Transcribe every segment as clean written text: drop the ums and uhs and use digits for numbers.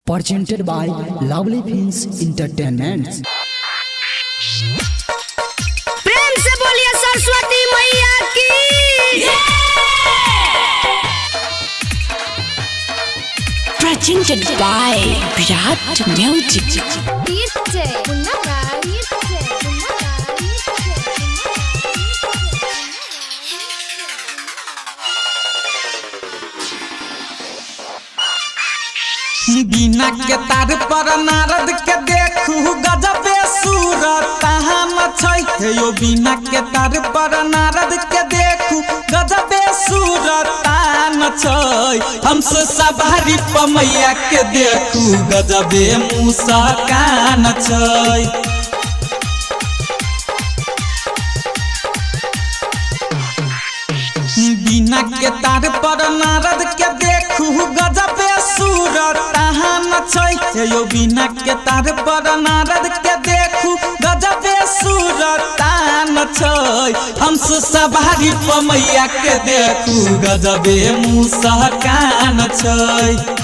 presented by Lovely Films Entertainment। प्रेम से बोलिए सरस्वती मैया की। Presented by Virat Music। बिना के तार पर नारद के देखू गजबे सूरत छै यो। बिना के तार पर नारद के देखू गजबे सूरत छै। हमसे सवारी पमैया के देखू गजबे मुस्कान छै। बिना के तार पर नारद के देखू गजबे सूरत छै यो। बिना के तार पर नारद के देखू गजबे सूरत छै। हमसे सवारी पमैया के देखू गजबे मुस्कान छै।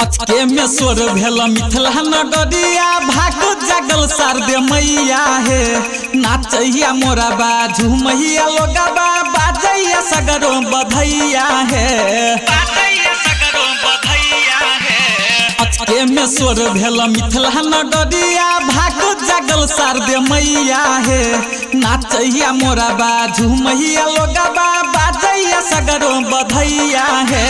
अचके में स्वर भेल मिथिला नगरिया भाग जगल शारदे मैया हे। नाचैया मोरा बाजू मैया लोगबा बाजैया सगरो बधैया हे। अचके में स्वर भेल मिथिला नगरिया भाग जगल शारदे मैया हे। नाचैया मोरा बाजू मैया लोगबा बाजैया सगरो बधैया हे।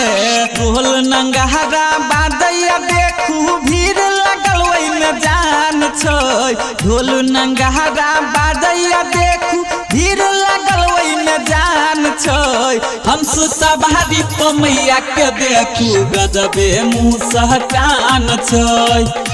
ढोल नंगहरा बाजैया देखू भीड़ लगल ओइ में जान छै। ढोल नंगहरा बाजैया देखू भीड़ लगल ओइ में जान छै। हमसे सवारी पमैया के देखू गजबे मुस्कान छै।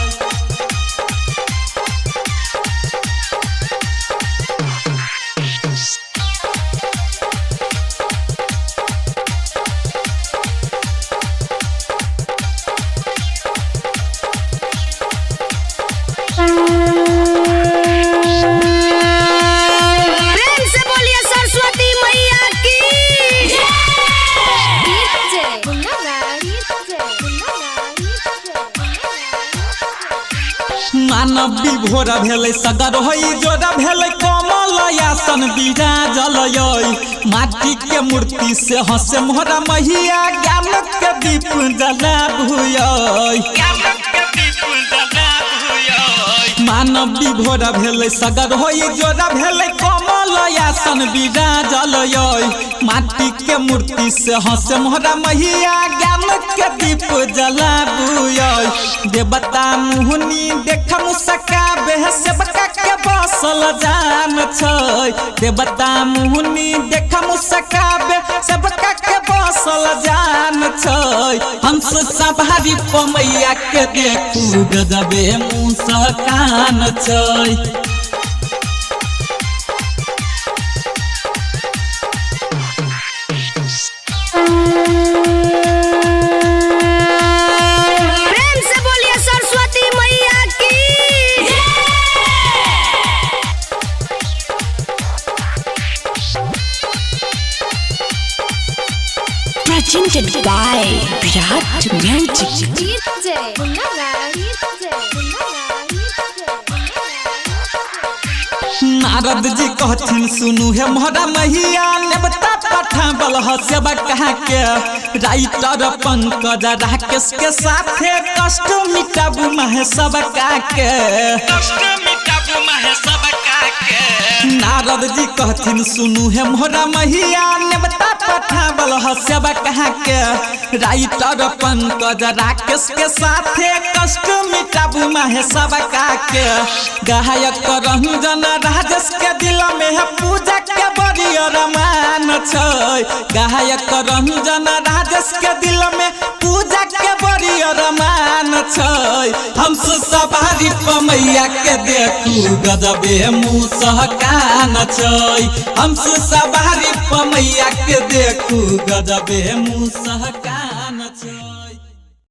मानव विभोर भेलै सगर होई जोरा भेलै कमल आसन विराजल यै। माटी के मूर्ति से हंसे मोहरा मैया ज्ञान के दीप जलाबू यै। मानव विभोर भेलै सगर होई जोरा भेलै कमल आसन विराजल यै। माटी के मूर्ति से हंसे मोहरा मैया ज्ञान के दीप जलाबू यै। देवता मुहनी देख मुस्काबे सेवका के बसल जान छै। देवता मुहनी देख मुस्काबे सेवका के बसल जान छै। हमसे सवारी पमैया के देखू गजबे मुस्कान छै। Presented by Virat Music। Narad ji कहथिन सुनू हे मोहरा मैया नेवता पठावल ह सेवा कहा के। राइटर पंकज राकेश के साथे कष्ट मिटाबू महेशवा के। नारद जी कहथिन सुनू हे मोहरा मैया नेवता पठावल ह सेवा कहा के। राइटर पंकज राकेश के साथे कष्ट मिटाबू महेशवा के। गायक रंजन राजेश के दिल में है पूजा के बड़ी अरमान छै। गायक रंजन राजेश के दिल में पूजा के बड़ी बड़ी अरमान छै। हमसे सवारी पमैया के देखू गजबे मुसहकान छै। हमसे सवारी पमैया के देखू गजबे मुसहकान छै।